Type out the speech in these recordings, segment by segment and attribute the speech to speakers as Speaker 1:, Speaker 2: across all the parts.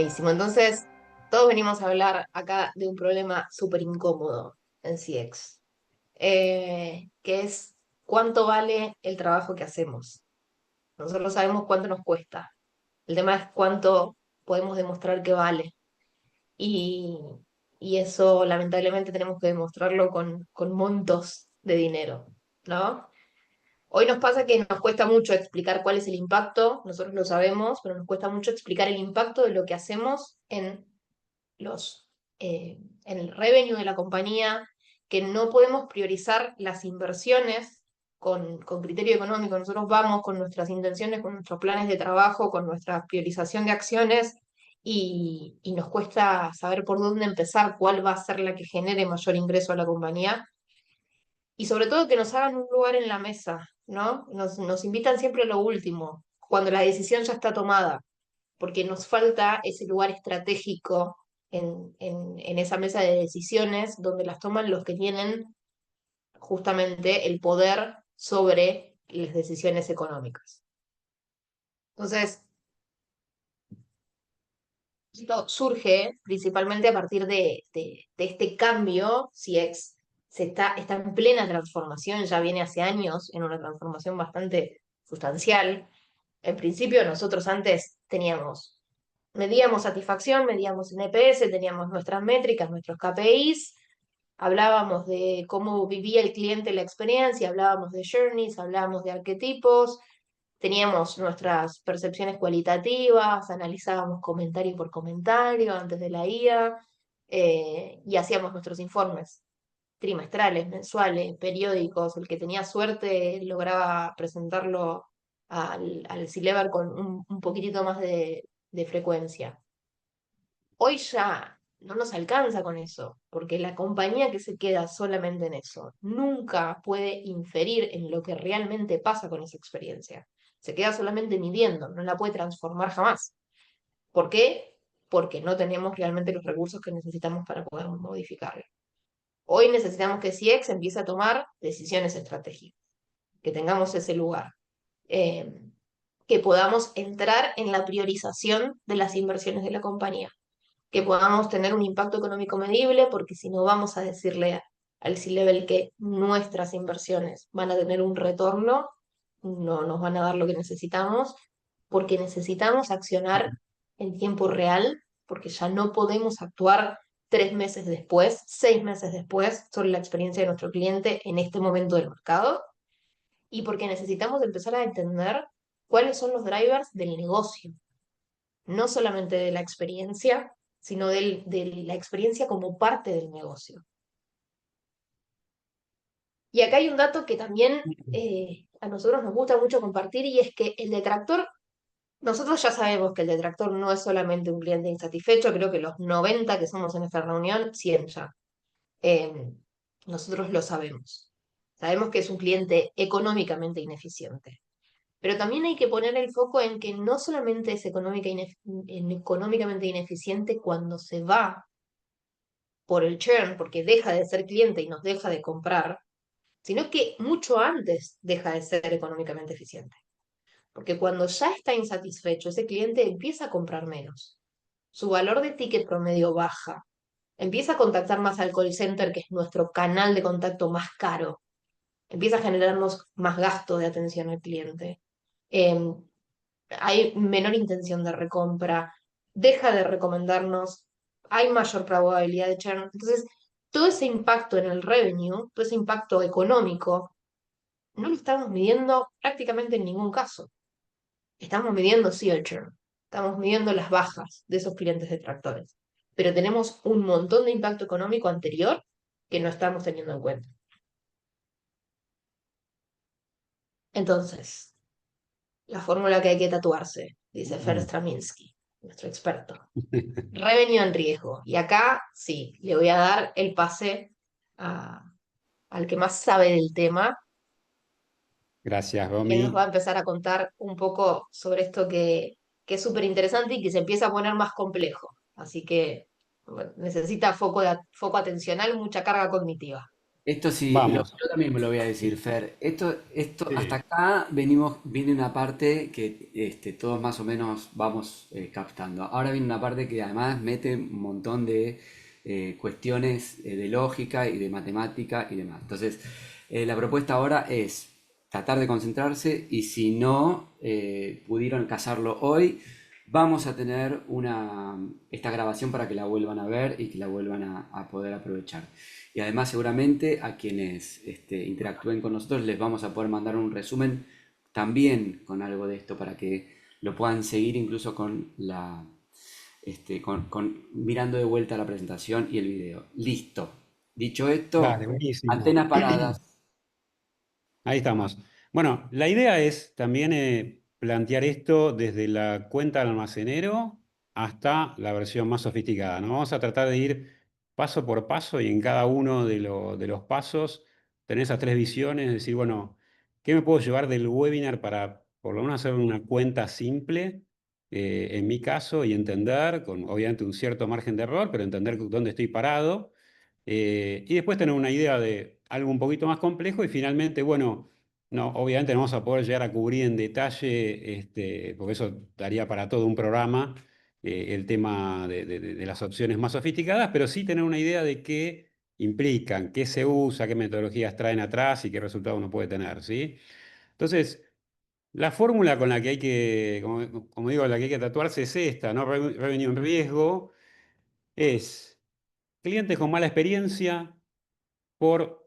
Speaker 1: Buenísimo. Entonces, todos venimos a hablar acá de un problema súper incómodo en CX, que es cuánto vale el trabajo que hacemos. Nosotros sabemos cuánto nos cuesta. El tema es cuánto podemos demostrar que vale. Y, y eso, lamentablemente, tenemos que demostrarlo con montos de dinero, ¿no? Hoy nos pasa que nos cuesta mucho explicar cuál es el impacto, nosotros lo sabemos, pero nos cuesta mucho explicar el impacto de lo que hacemos los, en el revenue de la compañía, que no podemos priorizar las inversiones con criterio económico. Nosotros vamos con nuestras intenciones, con nuestros planes de trabajo, con nuestra priorización de acciones y nos cuesta saber por dónde empezar, cuál va a ser la que genere mayor ingreso a la compañía y sobre todo que nos hagan un lugar en la mesa, ¿no? Nos invitan siempre a lo último, cuando la decisión ya está tomada, porque nos falta ese lugar estratégico en esa mesa de decisiones donde las toman los que tienen justamente el poder sobre las decisiones económicas. Entonces, esto surge principalmente a partir de este cambio, está en plena transformación, ya viene hace años en una transformación bastante sustancial. En principio, nosotros antes medíamos satisfacción, medíamos NPS, teníamos nuestras métricas, nuestros KPIs, hablábamos de cómo vivía el cliente la experiencia, hablábamos de journeys, hablábamos de arquetipos, teníamos nuestras percepciones cualitativas, analizábamos comentario por comentario antes de la IA, y hacíamos nuestros informes trimestrales, mensuales, periódicos. El que tenía suerte lograba presentarlo al C-Level con un poquitito más de frecuencia. Hoy ya no nos alcanza con eso, porque la compañía que se queda solamente en eso nunca puede inferir en lo que realmente pasa con esa experiencia. Se queda solamente midiendo, no la puede transformar jamás. ¿Por qué? Porque no tenemos realmente los recursos que necesitamos para poder modificarlo. Hoy necesitamos que CX empiece a tomar decisiones estratégicas, que tengamos ese lugar, eh, que podamos entrar en la priorización de las inversiones de la compañía, que podamos tener un impacto económico medible, porque si no vamos a decirle al C-Level que nuestras inversiones van a tener un retorno, no nos van a dar lo que necesitamos, porque necesitamos accionar en tiempo real, porque ya no podemos actuar 3 meses después, 6 meses después, sobre la experiencia de nuestro cliente en este momento del mercado, y porque necesitamos empezar a entender cuáles son los drivers del negocio, no solamente de la experiencia, sino de la experiencia como parte del negocio. Y acá hay un dato que también a nosotros nos gusta mucho compartir y es que el detractor, nosotros ya sabemos que el detractor no es solamente un cliente insatisfecho, creo que los 90 que somos en esta reunión, 100 ya. Eh, nosotros lo sabemos. Sabemos que es un cliente económicamente ineficiente. Pero también hay que poner el foco en que no solamente es económicamente ineficiente cuando se va por el churn, porque deja de ser cliente y nos deja de comprar, sino que mucho antes deja de ser económicamente eficiente. Porque cuando ya está insatisfecho, ese cliente empieza a comprar menos. Su valor de ticket promedio baja. Empieza a contactar más al call center, que es nuestro canal de contacto más caro. Empieza a generarnos más gasto de atención al cliente. Eh, hay menor intención de recompra, deja de recomendarnos, hay mayor probabilidad de churn. Entonces, todo ese impacto en el revenue, todo ese impacto económico, no lo estamos midiendo prácticamente en ningún caso. Estamos midiendo sí el churn, estamos midiendo las bajas de esos clientes detractores, pero tenemos un montón de impacto económico anterior que no estamos teniendo en cuenta. Entonces, la fórmula que hay que tatuarse, dice Fer Straminsky, nuestro experto. Revenue en riesgo. Y acá sí, le voy a dar el pase a- al que más sabe del tema,
Speaker 2: Gracias,
Speaker 1: y él nos va a
Speaker 2: Romy.
Speaker 1: empezar a contar un poco sobre esto que es súper interesante y que se empieza a poner más complejo. Así que bueno, necesita foco atencional, mucha carga cognitiva.
Speaker 3: Esto sí,
Speaker 2: Vamos.
Speaker 3: yo también me lo voy a decir, Fer. Esto, hasta
Speaker 2: Sí.
Speaker 3: acá viene una parte que todos más o menos vamos captando. Ahora viene una parte que además mete un montón de cuestiones de lógica y de matemática y demás. Entonces, la propuesta ahora es tratar de concentrarse y si no pudieron cazarlo hoy, vamos a tener esta grabación para que la vuelvan a ver y que la vuelvan a poder aprovechar. Y además seguramente a quienes interactúen con nosotros les vamos a poder mandar un resumen también con algo de esto para que lo puedan seguir incluso con mirando de vuelta la presentación y el video. Listo. Dicho esto,
Speaker 2: Dale, buenísimo.
Speaker 3: antenas paradas.
Speaker 2: Ahí estamos. Bueno, la idea es también plantear esto desde la cuenta del almacenero hasta la versión más sofisticada, ¿no? Vamos a tratar de ir paso por paso y en cada uno de los pasos tener esas tres visiones, es decir, bueno, ¿qué me puedo llevar del webinar para por lo menos hacer una cuenta simple, en mi caso, y entender, con obviamente un cierto margen de error, pero entender dónde estoy parado? Y después tener una idea de algo un poquito más complejo y finalmente, bueno, no, obviamente no vamos a poder llegar a cubrir en detalle, porque eso daría para todo un programa, el tema de las opciones más sofisticadas, pero sí tener una idea de qué implican, qué se usa, qué metodologías traen atrás y qué resultado uno puede tener, ¿sí? Entonces, la fórmula con la que hay que, como digo, la que hay que tatuarse es esta, ¿no? Revenue en riesgo es clientes con mala experiencia por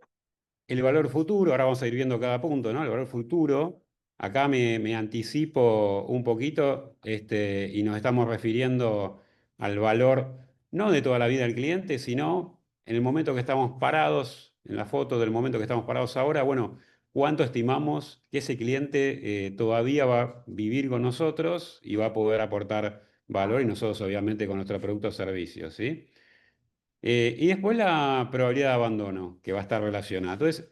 Speaker 2: el valor futuro. Ahora vamos a ir viendo cada punto, ¿no? El valor futuro. Acá me anticipo un poquito, y nos estamos refiriendo al valor no de toda la vida del cliente, sino en el momento que estamos parados, en la foto del momento que estamos parados ahora, bueno, cuánto estimamos que ese cliente todavía va a vivir con nosotros y va a poder aportar valor y nosotros obviamente con nuestro producto o servicio, ¿sí? Y después la probabilidad de abandono, que va a estar relacionada. Entonces,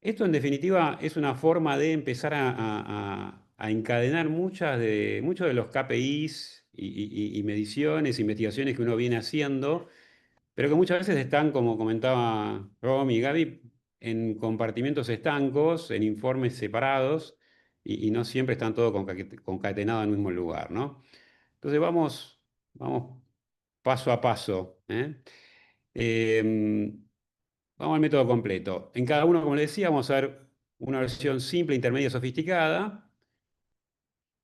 Speaker 2: esto en definitiva es una forma de empezar a encadenar muchos de los KPIs y mediciones, investigaciones que uno viene haciendo, pero que muchas veces están, como comentaba Rom y Gaby, en compartimientos estancos, en informes separados, y no siempre están todos concatenados en el mismo lugar, ¿no? Entonces vamos paso a paso, ¿eh? Em, Vamos al método completo. En cada uno, como les decía, vamos a ver una versión simple, intermedia, sofisticada.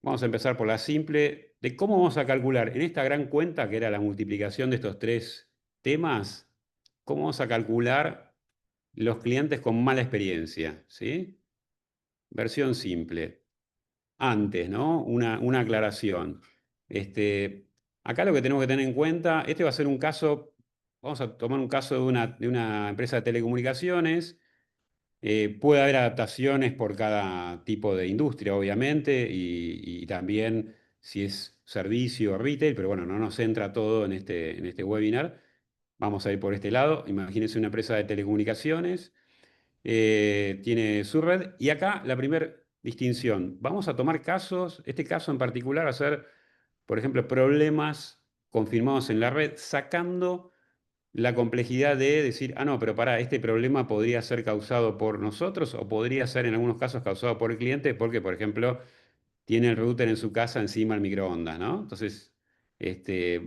Speaker 2: Vamos a empezar por la simple, de cómo vamos a calcular en esta gran cuenta, que era la multiplicación de estos tres temas, cómo vamos a calcular los clientes con mala experiencia, ¿sí? Versión simple. Antes, ¿no? Una aclaración. Acá lo que tenemos que tener en cuenta, este va a ser un caso, vamos a tomar un caso de una empresa de telecomunicaciones. Puede haber adaptaciones por cada tipo de industria, obviamente, y también si es servicio o retail, pero bueno, no nos entra todo en este webinar. Vamos a ir por este lado. Imagínense una empresa de telecomunicaciones, tiene su red, y acá la primera distinción. Vamos a tomar casos, este caso en particular, a ser, por ejemplo, problemas confirmados en la red, sacando la complejidad de decir, ah, no, pero para, este problema podría ser causado por nosotros o podría ser en algunos casos causado por el cliente porque, por ejemplo, tiene el router en su casa encima del microondas, ¿no? Entonces,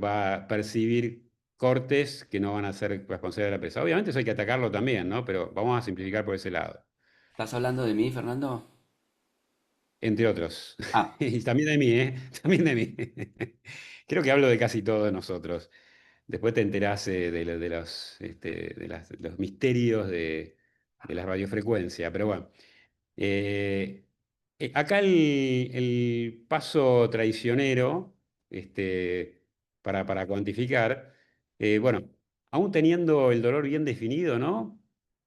Speaker 2: va a percibir cortes que no van a ser responsabilidad de la empresa. Obviamente eso hay que atacarlo también, ¿no? Pero vamos a simplificar por ese lado,
Speaker 3: ¿Estás hablando de mí, Fernando?
Speaker 2: entre otros.
Speaker 3: Ah,
Speaker 2: Y también de mí, ¿eh? También de mí. Creo que hablo de casi todos nosotros. Después te enterás de los misterios de la radiofrecuencia, pero bueno. Eh, Acá el paso traicionero, para cuantificar, bueno, aún teniendo el dolor bien definido, ¿no?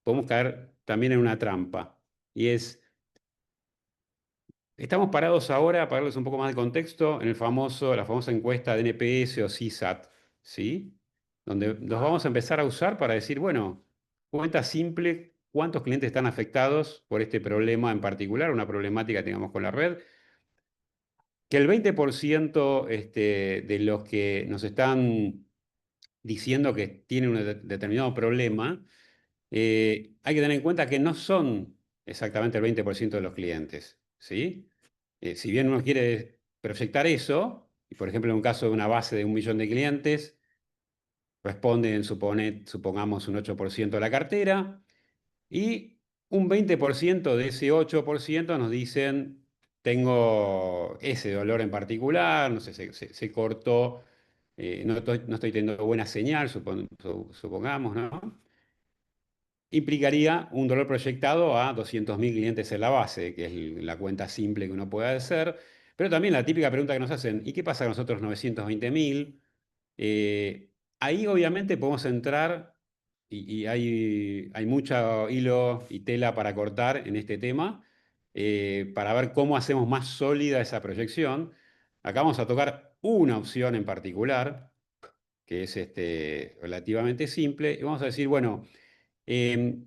Speaker 2: Podemos caer también en una trampa. Y es, estamos parados ahora, para darles un poco más de contexto, en la famosa encuesta de NPS o CSAT, ¿sí? Donde los vamos a empezar a usar para decir, bueno, cuenta simple, cuántos clientes están afectados por este problema en particular, una problemática que tengamos con la red, que el 20% de los que nos están diciendo que tienen un determinado problema, hay que tener en cuenta que no son exactamente el 20% de los clientes, ¿sí? Si bien uno quiere proyectar eso, y por ejemplo en un caso de una base de 1 millón de clientes, responden, supongamos, un 8% de la cartera, y un 20% de ese 8% nos dicen, tengo ese dolor en particular, no sé, se cortó, no estoy teniendo buena señal, supongamos, ¿no? Implicaría un dolor proyectado a 200.000 clientes en la base, que es la cuenta simple que uno puede hacer. Pero también la típica pregunta que nos hacen, ¿y qué pasa con nosotros 920.000? Eh, Ahí obviamente podemos entrar y hay mucho hilo y tela para cortar en este tema, para ver cómo hacemos más sólida esa proyección. Acá vamos a tocar una opción en particular, que es relativamente simple, y vamos a decir, bueno, eh,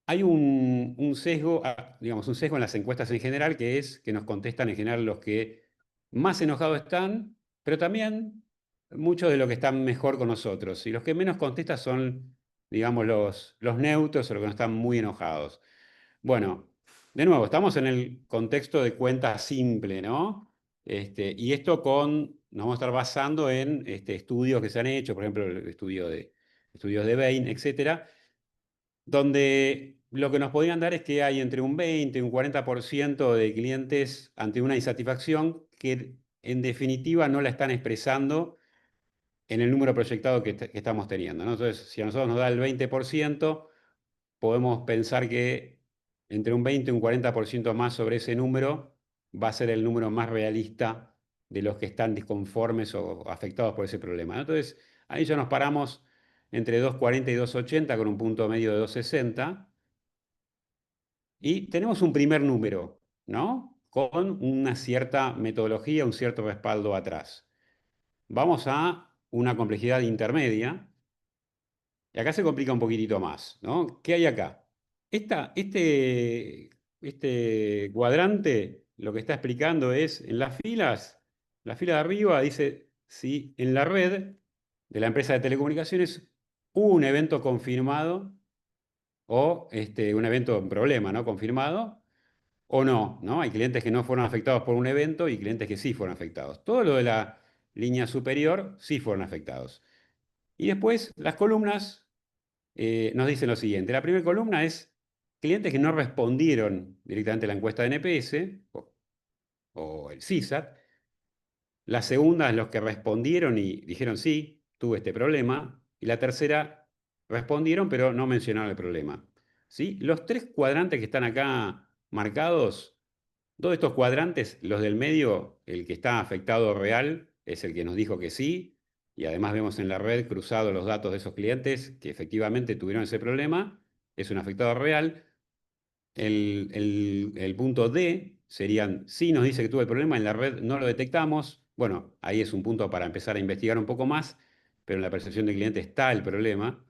Speaker 2: hay un sesgo, digamos, un sesgo en las encuestas en general, que es que nos contestan en general los que más enojados están, pero también muchos de los que están mejor con nosotros. Y los que menos contestan son, digamos, los neutros o los que no están muy enojados. Bueno, de nuevo, estamos en el contexto de cuenta simple, ¿no? Y esto nos vamos a estar basando en estudios que se han hecho, por ejemplo, el estudios de Bain, etcétera, donde lo que nos podrían dar es que hay entre un 20 y un 40% de clientes ante una insatisfacción que en definitiva no la están expresando en el número proyectado que estamos teniendo, ¿no? Entonces, si a nosotros nos da el 20%, podemos pensar que entre un 20 y un 40% más sobre ese número va a ser el número más realista de los que están disconformes o afectados por ese problema, ¿no? Entonces, ahí ya nos paramos entre 240 y 280 con un punto medio de 260 y tenemos un primer número, ¿no? Con una cierta metodología, un cierto respaldo atrás. Vamos a una complejidad intermedia, y acá se complica un poquitito más, ¿no? ¿Qué hay acá? Esta, este cuadrante lo que está explicando es, en las filas, la fila de arriba dice si en la red de la empresa de telecomunicaciones hubo un evento confirmado o un evento, un problema, ¿no? Confirmado o no, ¿no? Hay clientes que no fueron afectados por un evento y clientes que sí fueron afectados. Todo lo de la línea superior sí fueron afectados. Y después las columnas nos dicen lo siguiente. La primera columna es clientes que no respondieron directamente a la encuesta de NPS o el CSAT. La segunda es los que respondieron y dijeron sí, tuve este problema. Y la tercera, respondieron pero no mencionaron el problema. ¿Sí? Los tres cuadrantes que están acá marcados, dos de estos cuadrantes, los del medio, el que está afectado real es el que nos dijo que sí, y además vemos en la red cruzados los datos de esos clientes que efectivamente tuvieron ese problema, es un afectado real. El punto D serían, si nos dice que tuvo el problema, en la red no lo detectamos, bueno, ahí es un punto para empezar a investigar un poco más, pero en la percepción del cliente está el problema.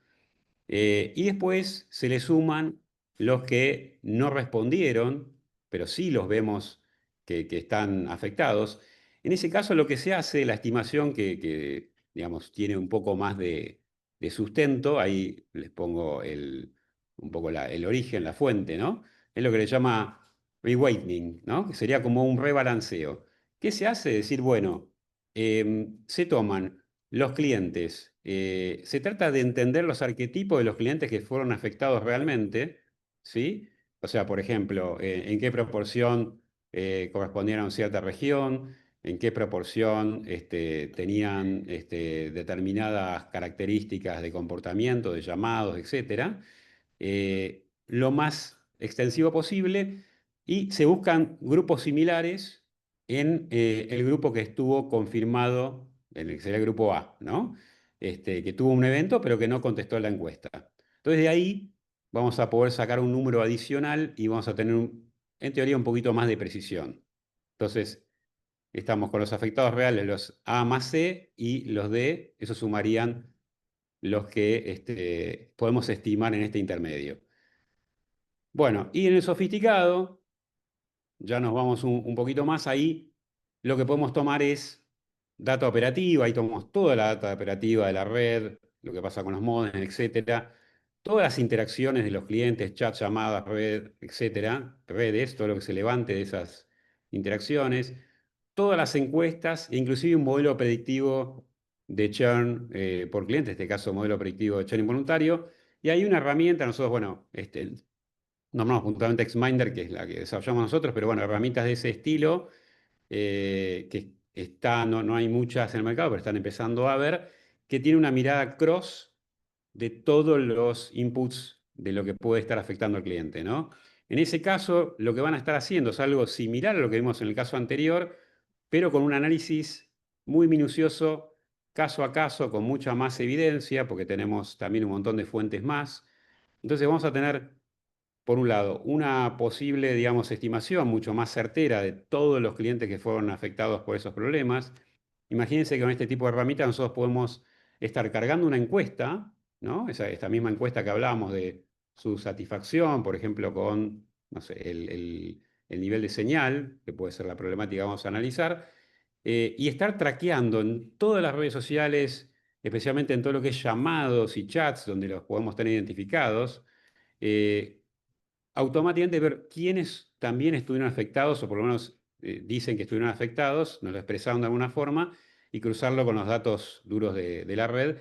Speaker 2: Y después se le suman los que no respondieron, pero sí los vemos que están afectados. En ese caso, lo que se hace, la estimación digamos, tiene un poco más de sustento, ahí les pongo un poco el origen, la fuente, ¿no? Es lo que le llama reweighting, ¿no? Que sería como un rebalanceo. ¿Qué se hace? Decir, bueno, se toman los clientes. Se trata de entender los arquetipos de los clientes que fueron afectados realmente, ¿sí? O sea, por ejemplo, en qué proporción correspondían a una cierta región, en qué proporción tenían determinadas características de comportamiento, de llamados, etcétera, lo más extensivo posible, y se buscan grupos similares en el grupo que estuvo confirmado, en el que sería el grupo A, ¿no? Que tuvo un evento pero que no contestó la encuesta. Entonces de ahí vamos a poder sacar un número adicional y vamos a tener, en teoría, un poquito más de precisión. Entonces, estamos con los afectados reales, los A más C, y los D, eso sumarían los que podemos estimar en este intermedio. Bueno, y en el sofisticado, ya nos vamos un poquito más ahí, lo que podemos tomar es data operativa, ahí tomamos toda la data operativa de la red, lo que pasa con los modems, etcétera. todas las interacciones de los clientes, chat, llamadas, red, etcétera, redes, todo lo que se levante de esas interacciones, todas las encuestas, e inclusive un modelo predictivo de churn por cliente, en este caso modelo predictivo de churn involuntario, y hay una herramienta, nosotros, bueno, nombramos puntualmente Xminder, que es la que desarrollamos nosotros, pero bueno, herramientas de ese estilo, que no hay muchas en el mercado, pero están empezando a ver, que tiene una mirada cross de todos los inputs de lo que puede estar afectando al cliente, ¿no? En ese caso, lo que van a estar haciendo es algo similar a lo que vimos en el caso anterior, pero con un análisis muy minucioso, caso a caso, con mucha más evidencia, porque tenemos también un montón de fuentes más. Entonces vamos a tener, por un lado, una posible, digamos, estimación mucho más certera de todos los clientes que fueron afectados por esos problemas. Imagínense que con este tipo de herramientas nosotros podemos estar cargando una encuesta, ¿no? Esta misma encuesta que hablábamos de su satisfacción, por ejemplo, con, no sé, el nivel de señal, que puede ser la problemática que vamos a analizar, y estar traqueando en todas las redes sociales, especialmente en todo lo que es llamados y chats, donde los podemos tener identificados, eh, automáticamente ver quiénes también estuvieron afectados, o por lo menos dicen que estuvieron afectados, nos lo expresaron de alguna forma, y cruzarlo con los datos duros de la red,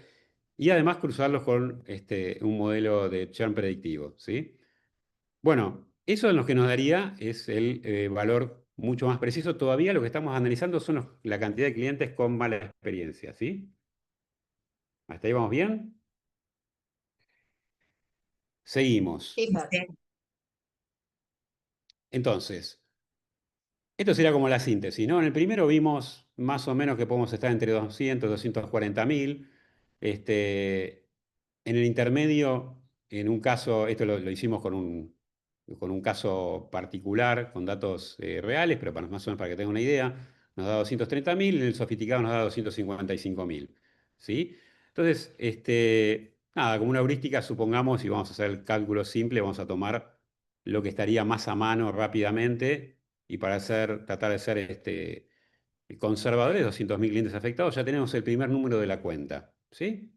Speaker 2: y además cruzarlos con un modelo de churn predictivo, ¿sí? Bueno, eso es lo que nos daría es el valor mucho más preciso. Todavía lo que estamos analizando son la cantidad de clientes con mala experiencia, ¿sí? ¿Hasta ahí vamos bien? Seguimos.
Speaker 1: Sí, Fer.
Speaker 2: Entonces, esto sería como la síntesis, ¿no? En el primero vimos más o menos que podemos estar entre 200 y 240 mil. En el intermedio, en un caso, esto lo hicimos con un caso particular, con datos reales, pero más o menos para que tengan una idea, nos da 230 mil, en el sofisticado nos da 255 mil. ¿Sí? Entonces, nada, como una heurística, supongamos, y vamos a hacer el cálculo simple, vamos a tomar lo que estaría más a mano rápidamente, y para tratar de ser conservadores, 200.000 clientes afectados, ya tenemos el primer número de la cuenta. ¿Sí?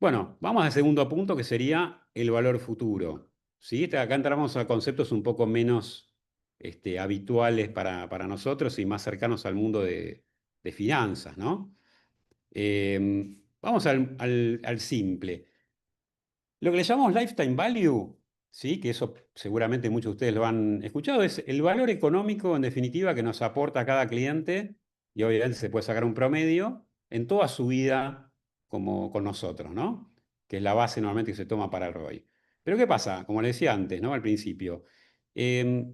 Speaker 2: Bueno, vamos al segundo punto que sería el valor futuro. ¿Sí? Acá entramos a conceptos un poco menos habituales para nosotros y más cercanos al mundo de finanzas, ¿no? Vamos al simple. Lo que le llamamos lifetime value, ¿sí? Que eso seguramente muchos de ustedes lo han escuchado, es el valor económico, en definitiva, que nos aporta cada cliente, y obviamente se puede sacar un promedio en toda su vida como con nosotros, ¿no? Que es la base normalmente que se toma para el ROI. Pero ¿qué pasa? Como le decía antes, ¿no? Al principio, eh,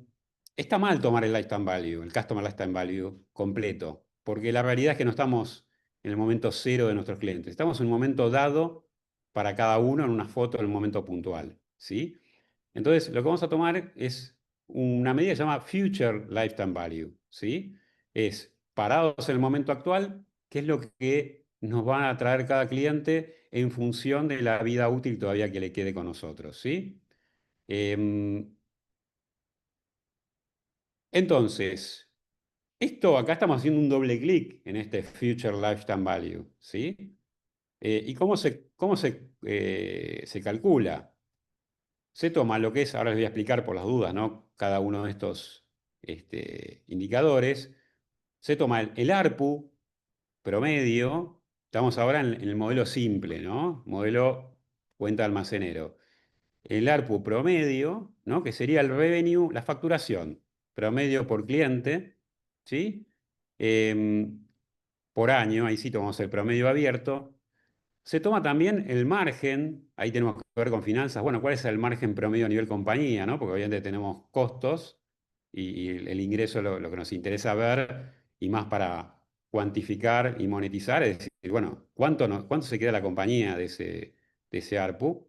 Speaker 2: está mal tomar el lifetime value, el customer lifetime value completo, porque la realidad es que no estamos en el momento cero de nuestros clientes, estamos en un momento dado para cada uno en una foto en un momento puntual, ¿sí? Entonces, lo que vamos a tomar es una medida que se llama Future Lifetime Value, ¿sí? Es parados en el momento actual, qué es lo que nos va a traer cada cliente en función de la vida útil todavía que le quede con nosotros, ¿sí? Em, entonces, esto acá estamos haciendo un doble clic en este Future Lifetime Value, ¿sí? ¿Y cómo se calcula? Se toma lo que es, ahora les voy a explicar por las dudas, ¿no? Cada uno de estos indicadores. Se toma el ARPU promedio, estamos ahora en el modelo simple, ¿no? Modelo cuenta almacenero. El ARPU promedio, ¿no? Que sería el revenue, la facturación promedio por cliente, ¿sí? Em, por año, ahí sí tomamos el promedio abierto. Se toma también el margen, ahí tenemos que ver con finanzas, bueno, ¿cuál es el margen promedio a nivel compañía, ¿no? Porque obviamente tenemos costos y el ingreso es lo que nos interesa ver, y más para cuantificar y monetizar, es decir, bueno, ¿cuánto se queda la compañía de ese ARPU?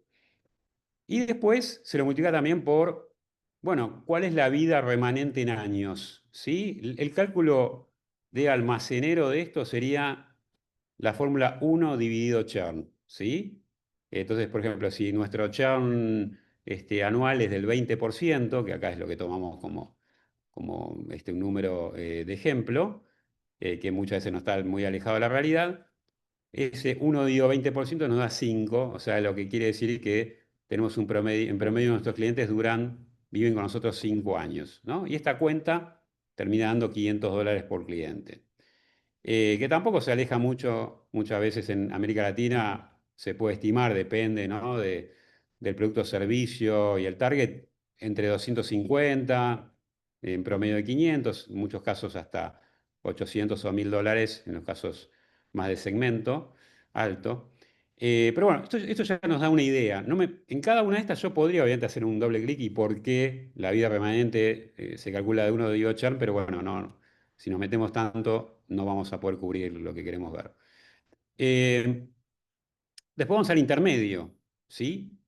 Speaker 2: Y después se lo multiplica también por, bueno, ¿cuál es la vida remanente en años? ¿Sí? El cálculo de almacenero de esto sería la fórmula 1 dividido churn, ¿sí? Entonces, por ejemplo, si nuestro churn anual es del 20%, que acá es lo que tomamos como un número de ejemplo, que muchas veces no está muy alejado de la realidad, ese 1 digo 20% nos da 5, o sea, lo que quiere decir que tenemos un promedio, en promedio nuestros clientes viven con nosotros 5 años, ¿no? Y esta cuenta termina dando $500 por cliente. Que tampoco se aleja mucho, muchas veces en América Latina se puede estimar, depende, ¿no? del producto o servicio y el target, entre 250, en promedio de 500, en muchos casos hasta 800 o $1000, en los casos más de segmento alto. Pero bueno, esto ya nos da una idea. En cada una de estas yo podría obviamente hacer un doble clic y por qué la vida permanente se calcula de 1 digo churn, pero bueno, no, si nos metemos tanto, no vamos a poder cubrir lo que queremos ver. Eh, Después vamos al intermedio, ¿sí?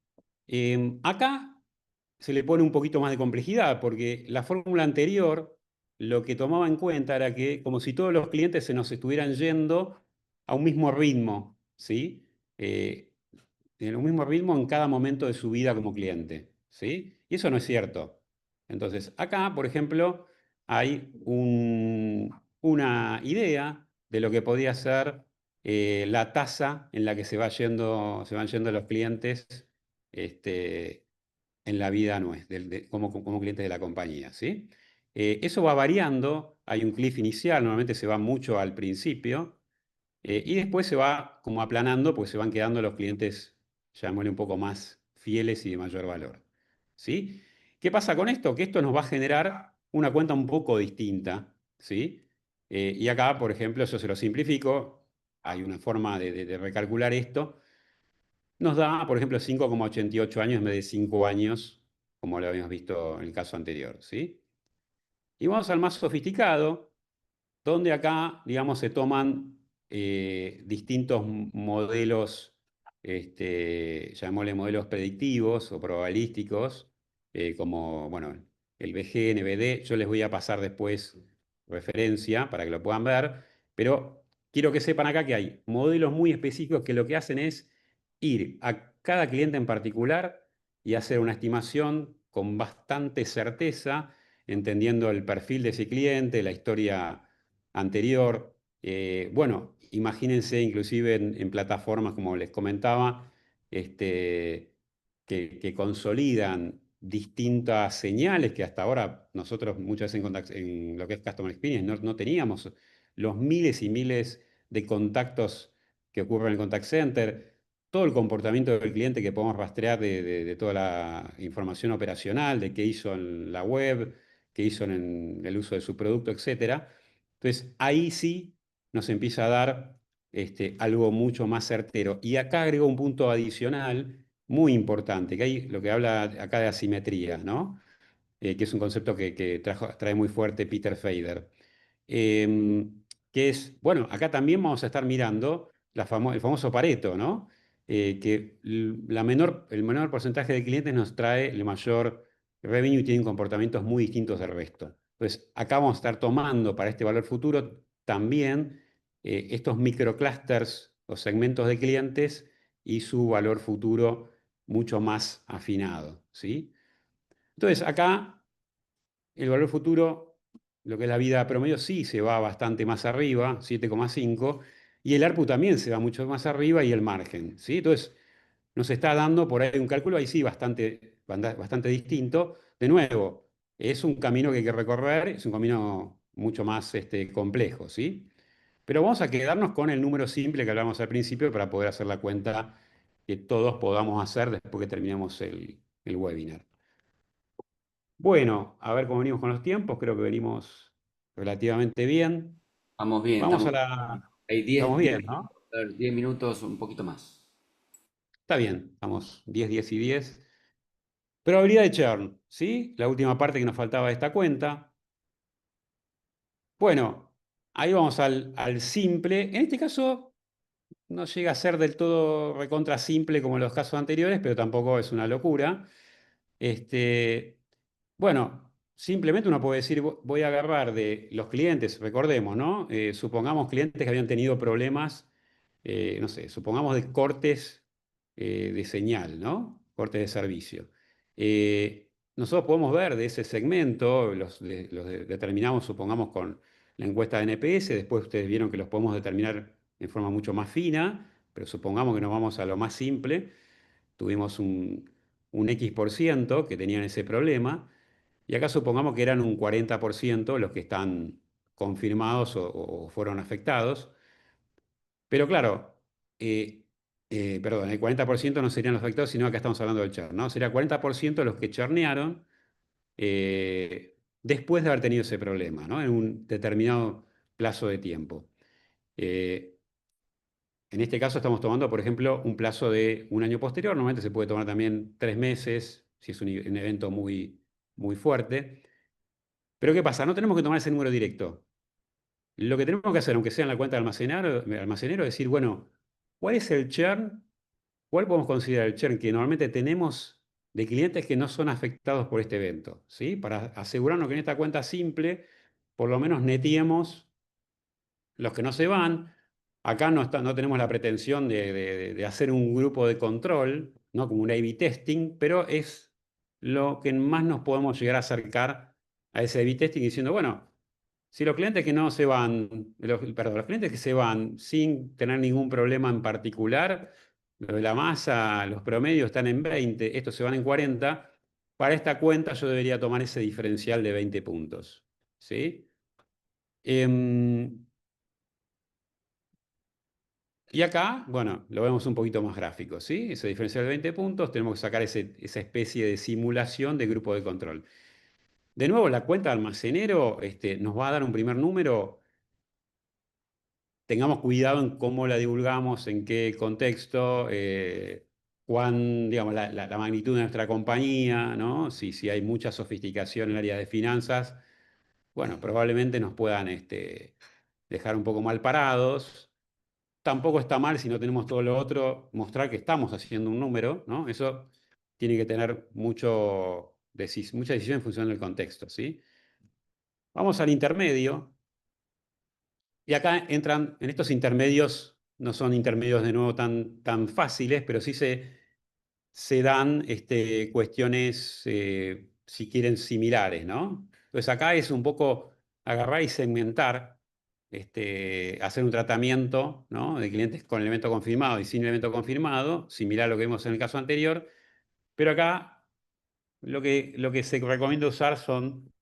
Speaker 2: Acá se le pone un poquito más de complejidad, porque la fórmula anterior lo que tomaba en cuenta era que como si todos los clientes se nos estuvieran yendo a un mismo ritmo, ¿sí? En un mismo ritmo en cada momento de su vida como cliente, ¿sí? Y eso no es cierto. Entonces, acá, por ejemplo, hay una idea de lo que podría ser la tasa en la que se van yendo los clientes este, en la vida nuestra, como clientes de la compañía, ¿sí? Eso va variando, hay un cliff inicial, normalmente se va mucho al principio, y después se va como aplanando, pues se van quedando los clientes, llamémosle un poco más fieles y de mayor valor, ¿sí? ¿Qué pasa con esto? Que esto nos va a generar una cuenta un poco distinta, ¿sí? Y acá, por ejemplo, yo se lo simplifico, hay una forma de recalcular esto. Nos da, por ejemplo, 5,88 años en vez de 5 años, como lo habíamos visto en el caso anterior, ¿sí? Y vamos al más sofisticado, donde acá, digamos, se toman distintos modelos, llamémosle modelos predictivos o probabilísticos, como, bueno, el BG, NBD. Yo les voy a pasar después referencia para que lo puedan ver, pero quiero que sepan acá que hay modelos muy específicos que lo que hacen es ir a cada cliente en particular y hacer una estimación con bastante certeza, entendiendo el perfil de ese cliente, la historia anterior. Bueno, imagínense inclusive en plataformas como les comentaba, que consolidan distintas señales que hasta ahora nosotros muchas veces en lo que es Customer Experience no teníamos los miles y miles de contactos que ocurren en el contact center, todo el comportamiento del cliente que podemos rastrear de toda la información operacional, de qué hizo en la web, qué hizo en el uso de su producto, etcétera. Entonces, ahí sí nos empieza a dar algo mucho más certero. Y acá agrego un punto adicional muy importante, que hay lo que habla acá de asimetría, ¿no? Que es un concepto que trae muy fuerte Peter Fader. Que es, bueno, acá también vamos a estar mirando el famoso Pareto, ¿no? Que el menor porcentaje de clientes nos trae el mayor revenue y tienen comportamientos muy distintos del resto. Entonces, acá vamos a estar tomando para este valor futuro también estos microclusters o segmentos de clientes y su valor futuro mucho más afinado, ¿sí? Entonces, acá el valor futuro, lo que es la vida promedio, sí se va bastante más arriba, 7,5, y el ARPU también se va mucho más arriba y el margen, ¿sí? Entonces, nos está dando por ahí un cálculo, ahí sí, bastante distinto. De nuevo, es un camino que hay que recorrer, es un camino mucho más complejo, ¿sí? Pero vamos a quedarnos con el número simple que hablamos al principio para poder hacer la cuenta que todos podamos hacer después que terminemos el webinar. Bueno, a ver cómo venimos con los tiempos. Creo que venimos relativamente bien.
Speaker 3: Vamos bien,
Speaker 2: Vamos a
Speaker 3: estamos,
Speaker 2: la...
Speaker 3: hay
Speaker 2: Estamos
Speaker 3: 10
Speaker 2: bien, ¿no?
Speaker 3: minutos, a ver, 10 minutos, un poquito más.
Speaker 2: Está bien. Estamos 10, 10 y 10. Probabilidad de churn, ¿sí? La última parte que nos faltaba de esta cuenta. Bueno, ahí vamos al simple. En este caso no llega a ser del todo recontra simple como en los casos anteriores, pero tampoco es una locura. Este, bueno, simplemente uno puede decir, voy a agarrar de los clientes, recordemos, ¿no? Supongamos clientes que habían tenido problemas, no sé, supongamos de cortes de señal, ¿no? Cortes de servicio. Nosotros podemos ver de ese segmento, determinamos, supongamos, con la encuesta de NPS, después ustedes vieron que los podemos determinar en forma mucho más fina, pero supongamos que nos vamos a lo más simple. Tuvimos un X% que tenían ese problema, y acá supongamos que eran un 40% los que están confirmados o fueron afectados. Pero claro, perdón, el 40% no serían los afectados, sino acá estamos hablando del churn, ¿no? Sería 40% los que churnearon después de haber tenido ese problema, ¿no? En un determinado plazo de tiempo. Eh, en este caso estamos tomando, por ejemplo, un plazo de un año posterior. Normalmente se puede tomar también 3 meses, si es un evento muy, muy fuerte. Pero ¿qué pasa? No tenemos que tomar ese número directo. Lo que tenemos que hacer, aunque sea en la cuenta de almacenero, es decir, bueno, ¿cuál es el churn? ¿Cuál podemos considerar el churn que normalmente tenemos de clientes que no son afectados por este evento? ¿Sí? Para asegurarnos que en esta cuenta simple, por lo menos netiemos los que no se van. Acá no tenemos la pretensión de hacer un grupo de control, ¿no? Como un A/B testing, pero es lo que más nos podemos llegar a acercar a ese A/B testing diciendo, bueno, si los clientes que no se van, perdón, los clientes que se van sin tener ningún problema en particular, lo de la masa, los promedios están en 20, estos se van en 40, para esta cuenta yo debería tomar ese diferencial de 20 puntos. ¿Sí? Em, y acá, bueno, lo vemos un poquito más gráfico, ¿sí? Ese diferencial de 20 puntos, tenemos que sacar esa especie de simulación de grupo de control. De nuevo, la cuenta de almacenero nos va a dar un primer número. Tengamos cuidado en cómo la divulgamos, en qué contexto, digamos, la magnitud de nuestra compañía, ¿no? Si hay mucha sofisticación en el área de finanzas, bueno, probablemente nos puedan dejar un poco mal parados. Tampoco está mal si no tenemos todo lo otro, mostrar que estamos haciendo un número, ¿no? Eso tiene que tener mucha decisión en función del contexto, ¿sí? Vamos al intermedio. Y acá entran, en estos intermedios, no son intermedios de nuevo tan fáciles, pero sí se dan cuestiones, si quieren, similares, ¿no? Entonces acá es un poco agarrar y segmentar, hacer un tratamiento, ¿no? De clientes con elemento confirmado y sin elemento confirmado, similar a lo que vimos en el caso anterior, pero acá lo que se recomienda usar son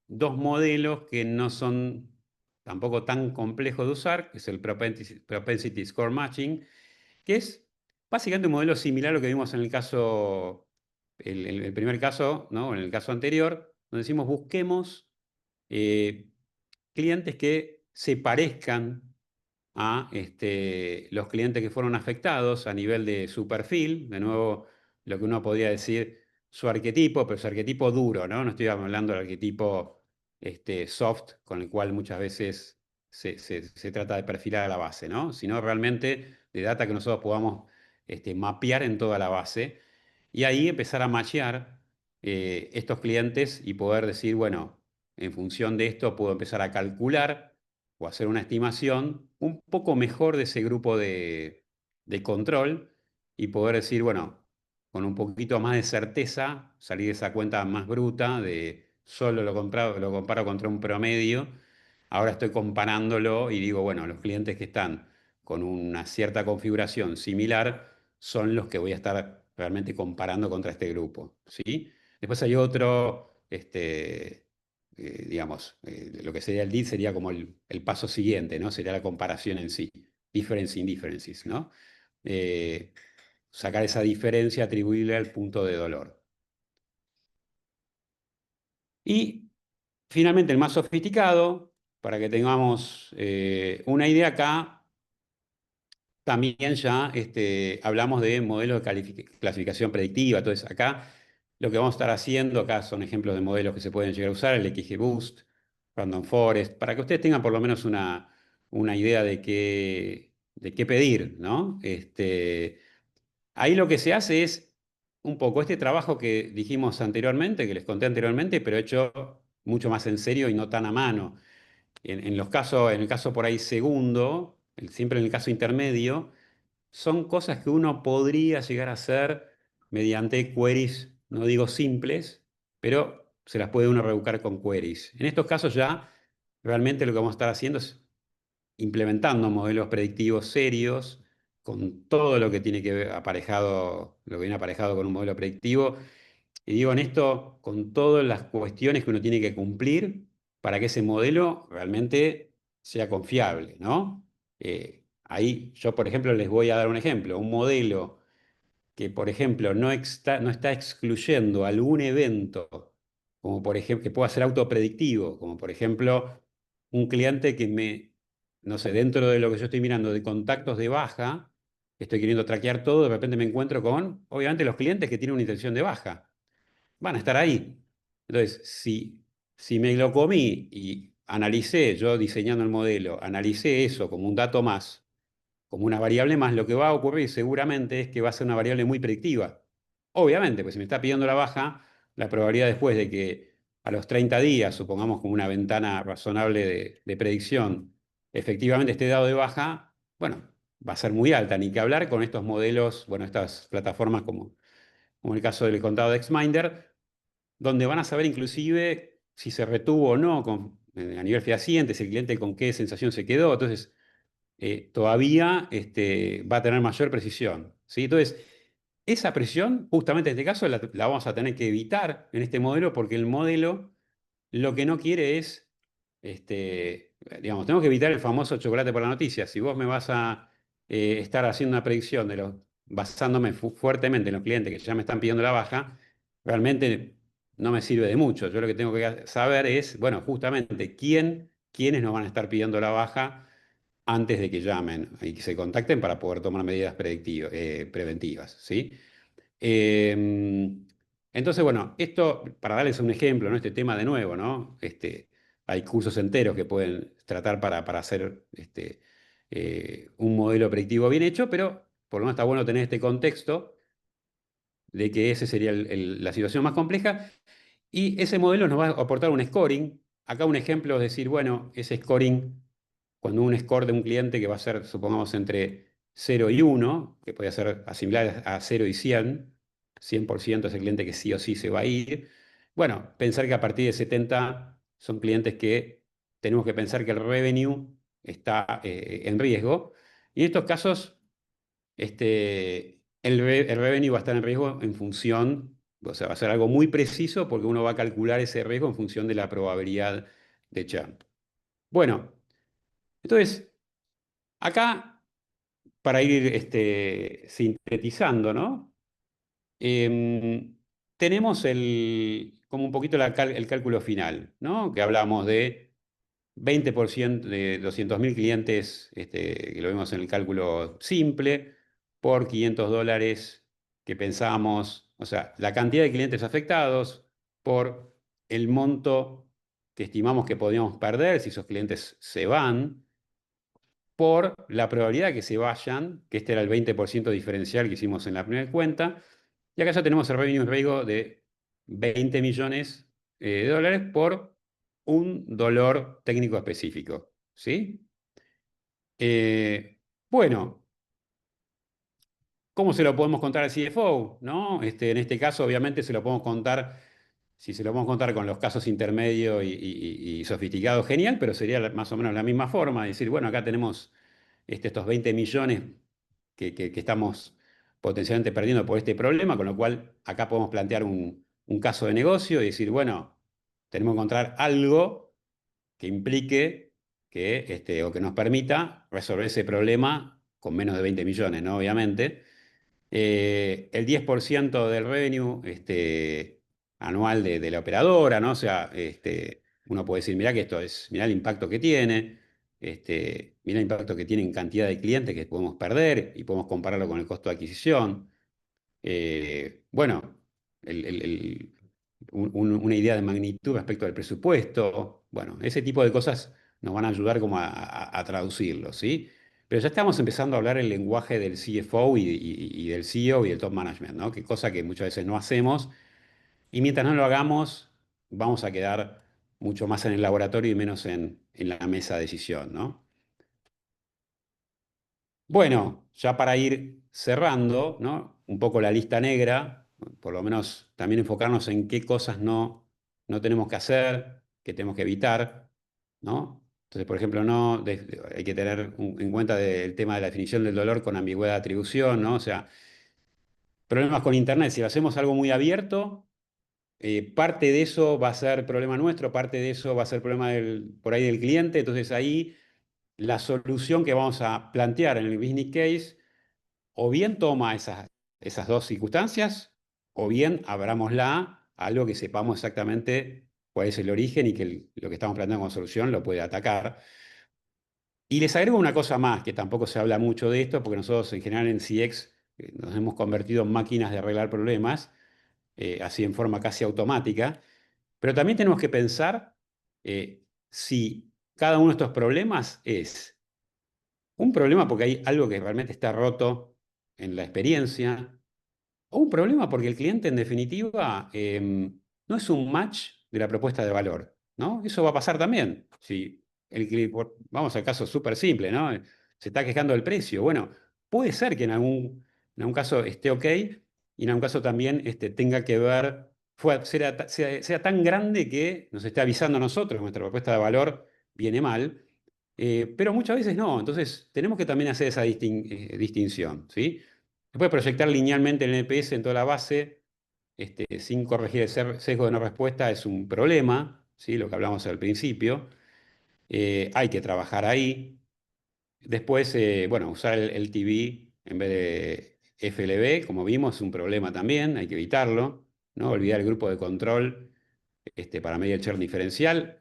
Speaker 2: dos modelos que no son tampoco tan complejos de usar, que es el Propensity Score Matching, que es básicamente un modelo similar a lo que vimos en el caso, el primer caso, ¿no? En el caso anterior, donde decimos busquemos eh, clientes que se parezcan a los clientes que fueron afectados a nivel de su perfil, de nuevo lo que uno podría decir su arquetipo, pero su arquetipo duro, ¿no? No estoy hablando del arquetipo soft, con el cual muchas veces se trata de perfilar a la base, ¿no? Sino realmente de data que nosotros podamos mapear en toda la base y ahí empezar a machear estos clientes y poder decir, bueno, en función de esto puedo empezar a calcular o hacer una estimación un poco mejor de ese grupo de control y poder decir, bueno, con un poquito más de certeza, salir de esa cuenta más bruta de solo lo comparo contra un promedio. Ahora estoy comparándolo y digo, bueno, los clientes que están con una cierta configuración similar son los que voy a estar realmente comparando contra este grupo, ¿sí? Después hay otro, digamos, lo que sería el DID sería como el paso siguiente, ¿no? Sería la comparación en sí, difference in differences, ¿no? Eh, sacar esa diferencia, atribuirle al punto de dolor. Y finalmente el más sofisticado, para que tengamos una idea acá, también ya hablamos de modelos de clasificación predictiva. Entonces acá lo que vamos a estar haciendo, acá son ejemplos de modelos que se pueden llegar a usar, el XGBoost, Random Forest, para que ustedes tengan por lo menos una idea de qué pedir, ¿no? Ahí lo que se hace es un poco este trabajo que dijimos anteriormente, que les conté anteriormente, pero hecho mucho más en serio y no tan a mano. En el caso por ahí segundo, siempre en el caso intermedio, son cosas que uno podría llegar a hacer mediante queries, no digo simples, pero se las puede uno reeducar con queries. En estos casos ya realmente lo que vamos a estar haciendo es implementando modelos predictivos serios con todo lo que tiene que ver aparejado, lo que viene aparejado con un modelo predictivo. Y digo en esto con todas las cuestiones que uno tiene que cumplir para que ese modelo realmente sea confiable, ¿no? Ahí yo, por ejemplo, les voy a dar un ejemplo. Un modelo que, por ejemplo, no está excluyendo algún evento, como por ejemplo, que pueda ser autopredictivo, como por ejemplo, un cliente que no sé, dentro de lo que yo estoy mirando de contactos de baja, estoy queriendo traquear todo, de repente me encuentro con, obviamente, los clientes que tienen una intención de baja. Van a estar ahí. Entonces, si me lo comí y analicé, yo diseñando el modelo, analicé eso como un dato más, como una variable más, lo que va a ocurrir seguramente es que va a ser una variable muy predictiva. Obviamente, pues si me está pidiendo la baja, la probabilidad después de que a los 30 días, supongamos como una ventana razonable de predicción, efectivamente esté dado de baja, bueno, va a ser muy alta. Ni que hablar con estos modelos, bueno, estas plataformas como el caso del contado de Xminder, donde van a saber inclusive si se retuvo o no a nivel fehaciente, si el cliente con qué sensación se quedó. Entonces, todavía va a tener mayor precisión, ¿sí? Entonces, esa precisión, justamente en este caso, la vamos a tener que evitar en este modelo porque el modelo lo que no quiere es, digamos, tenemos que evitar el famoso chocolate por la noticia. Si vos me vas a estar haciendo una predicción basándome fuertemente en los clientes que ya me están pidiendo la baja, realmente no me sirve de mucho. Yo lo que tengo que saber es, bueno, justamente quiénes nos van a estar pidiendo la baja antes de que llamen y que se contacten para poder tomar medidas preventivas, ¿sí? Eh, entonces, bueno, esto, para darles un ejemplo, ¿no? Este tema de nuevo, ¿no? Hay cursos enteros que pueden tratar para hacer un modelo predictivo bien hecho, pero por lo menos está bueno tener este contexto de que esa sería la situación más compleja y ese modelo nos va a aportar un scoring. Acá un ejemplo es decir, bueno, ese scoring, cuando un score de un cliente que va a ser, supongamos, entre 0 y 1, que puede ser similar a 0 y 100% es el cliente que sí o sí se va a ir. Bueno, pensar que a partir de 70 son clientes que tenemos que pensar que el revenue está en riesgo. Y en estos casos, el revenue va a estar en riesgo en función, o sea, va a ser algo muy preciso porque uno va a calcular ese riesgo en función de la probabilidad de churn. Bueno, entonces, acá, para ir sintetizando, ¿no? Em, tenemos como un poquito el cálculo final, ¿no? Que hablamos de 20% de 200.000 clientes, que lo vemos en el cálculo simple, por $500 que pensamos, o sea, la cantidad de clientes afectados por el monto que estimamos que podríamos perder si esos clientes se van, por la probabilidad de que se vayan, que este era el 20% diferencial que hicimos en la primera cuenta, y acá ya tenemos el revenue riesgo de 20 millones de dólares por un dolor técnico específico, ¿sí? Bueno, ¿cómo se lo podemos contar al CFO? ¿No? En este caso, obviamente, se lo podemos contar, si se lo podemos contar con los casos intermedios y sofisticados, genial, pero sería más o menos la misma forma, decir, bueno, acá tenemos estos 20 millones que estamos potencialmente perdiendo por este problema, con lo cual acá podemos plantear un caso de negocio y decir, bueno, tenemos que encontrar algo que implique o que nos permita resolver ese problema con menos de 20 millones, ¿no? Obviamente. El 10% del revenue anual de la operadora, ¿no? O sea, uno puede decir, mirá que mirá el impacto que tiene, mirá el impacto que tiene en cantidad de clientes que podemos perder y podemos compararlo con el costo de adquisición. Bueno, el- el- el- una idea de magnitud respecto al presupuesto. Bueno, ese tipo de cosas nos van a ayudar como a traducirlo, ¿sí? Pero ya estamos empezando a hablar el lenguaje del CFO y del CEO y del top management, ¿no? Que cosa que muchas veces no hacemos. Y mientras no lo hagamos, vamos a quedar mucho más en el laboratorio y menos en la mesa de decisión, ¿no? Bueno, ya para ir cerrando, ¿no? Un poco la lista negra, por lo menos también enfocarnos en qué cosas no tenemos que hacer, qué tenemos que evitar, ¿no? Entonces, por ejemplo, hay que tener en cuenta el tema de la definición del dolor con ambigüedad de atribución, ¿no? O sea, problemas con Internet, si hacemos algo muy abierto, parte de eso va a ser problema nuestro, parte de eso va a ser problema por ahí del cliente, entonces ahí la solución que vamos a plantear en el business case o bien toma esas dos circunstancias, o bien abrámosla a algo que sepamos exactamente cuál es el origen y que lo que estamos planteando como solución lo puede atacar. Y les agrego una cosa más, que tampoco se habla mucho de esto, porque nosotros en general en CX nos hemos convertido en máquinas de arreglar problemas, así en forma casi automática, pero también tenemos que pensar si cada uno de estos problemas es un problema porque hay algo que realmente está roto en la experiencia, o un problema porque el cliente, en definitiva, no es un match de la propuesta de valor, ¿no? Eso va a pasar también. Si vamos al caso súper simple, ¿no? Se está quejando del precio. Bueno, puede ser que en algún caso esté ok y en algún caso también tenga que ver, sea tan grande que nos esté avisando a nosotros que nuestra propuesta de valor viene mal. Pero muchas veces no, entonces tenemos que también hacer esa distinción, ¿sí? Se puede proyectar linealmente el NPS en toda la base, sin corregir el sesgo de no respuesta, es un problema, ¿sí? Lo que hablamos al principio. Hay que trabajar ahí. Después, bueno, usar el LTV en vez de FLB, como vimos, es un problema también, hay que evitarlo, ¿no? Olvidar el grupo de control para medir el churn diferencial.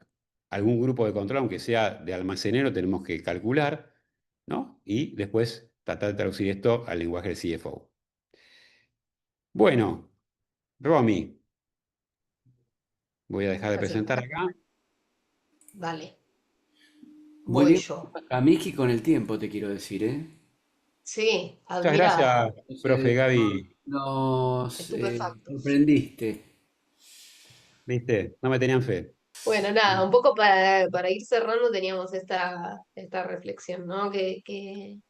Speaker 2: Algún grupo de control, aunque sea de almacenero, tenemos que calcular, ¿no? Y después tratar de traducir esto al lenguaje del CFO. Bueno, Romy, voy a dejar de
Speaker 1: Así,
Speaker 2: presentar acá.
Speaker 1: vale,
Speaker 3: Muy
Speaker 1: voy
Speaker 3: bien,
Speaker 1: yo.
Speaker 3: a Miki con el tiempo te quiero decir, ¿eh?
Speaker 1: Sí,
Speaker 2: Muchas
Speaker 1: admirada,
Speaker 2: gracias, profe Gaby.
Speaker 3: Nos
Speaker 1: estupefactos.
Speaker 3: sorprendiste.
Speaker 2: ¿Viste? No me tenían fe.
Speaker 1: Bueno, nada, un poco para ir cerrando teníamos esta reflexión, ¿no? Que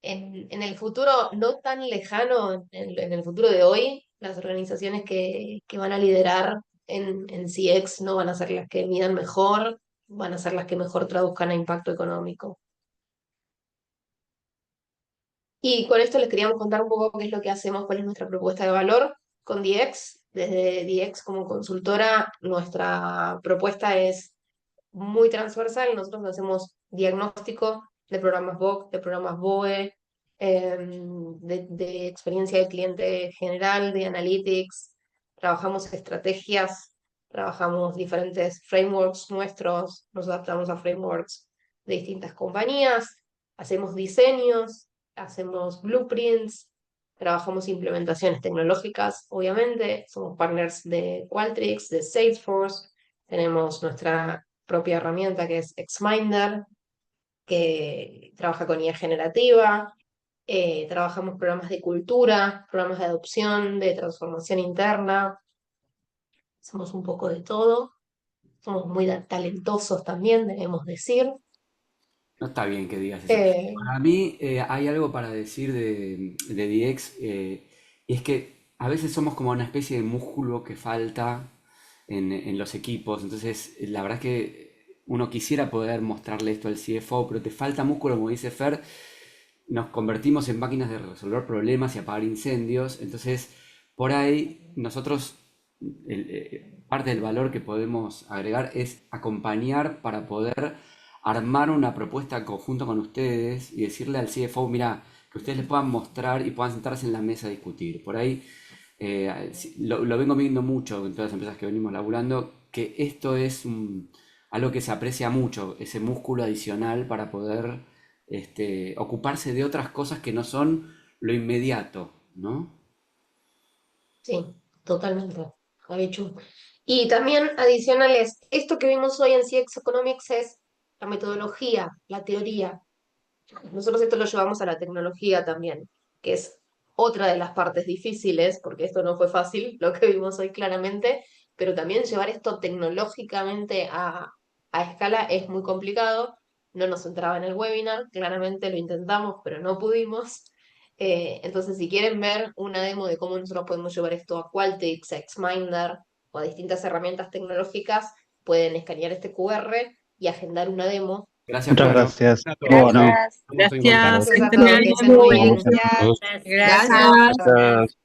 Speaker 1: en el futuro no tan lejano, en el futuro de hoy, las organizaciones que van a liderar en CX no van a ser las que midan mejor, van a ser las que mejor traduzcan a impacto económico. Y con esto les queríamos contar un poco qué es lo que hacemos, cuál es nuestra propuesta de valor con DX. Desde DX como consultora, nuestra propuesta es muy transversal. Nosotros hacemos diagnóstico de programas BOC, de programas BOE, de experiencia del cliente general, de analytics. Trabajamos estrategias, trabajamos diferentes frameworks nuestros, nos adaptamos a frameworks de distintas compañías, hacemos diseños, hacemos blueprints, trabajamos implementaciones tecnológicas, obviamente, somos partners de Qualtrics, de Salesforce, tenemos nuestra propia herramienta que es XMinder, que trabaja con IA generativa, trabajamos programas de cultura, programas de adopción, de transformación interna, hacemos un poco de todo, somos muy talentosos también, debemos decir.
Speaker 3: No está bien que digas eso.
Speaker 1: Eh,
Speaker 3: Para mí hay algo para decir de DX, y es que a veces somos como una especie de músculo que falta en los equipos. Entonces, la verdad es que uno quisiera poder mostrarle esto al CFO, pero te falta músculo, como dice Fer. Nos convertimos en máquinas de resolver problemas y apagar incendios. Entonces, por ahí nosotros, parte del valor que podemos agregar es acompañar para poder armar una propuesta en conjunto con ustedes y decirle al CFO, mira, que ustedes les puedan mostrar y puedan sentarse en la mesa a discutir. Por ahí lo vengo viendo mucho en todas las empresas que venimos laburando, que esto es algo que se aprecia mucho, ese músculo adicional para poder ocuparse de otras cosas que no son lo inmediato, ¿no?
Speaker 1: sí, totalmente, Javichu. Y también adicionales, esto que vimos hoy en CX Economics es la metodología, la teoría. Nosotros esto lo llevamos a la tecnología también, que es otra de las partes difíciles, porque esto no fue fácil, lo que vimos hoy claramente, pero también llevar esto tecnológicamente a escala es muy complicado. No nos entraba en el webinar, claramente lo intentamos, pero no pudimos. Entonces, si quieren ver una demo de cómo nosotros podemos llevar esto a Qualtrics, a XMinder o a distintas herramientas tecnológicas, pueden escanear este QR y agendar una demo.
Speaker 3: Gracias,
Speaker 4: Muchas
Speaker 3: Pablo.
Speaker 4: gracias.
Speaker 2: A todos.
Speaker 4: Bueno,
Speaker 5: Gracias.
Speaker 2: Estamos en contacto.
Speaker 6: Gracias,
Speaker 1: Gracias a
Speaker 6: que
Speaker 1: todos,
Speaker 6: estén
Speaker 1: que estén muy bien.
Speaker 4: Gracias.
Speaker 5: Gracias.
Speaker 6: Gracias.
Speaker 4: gracias.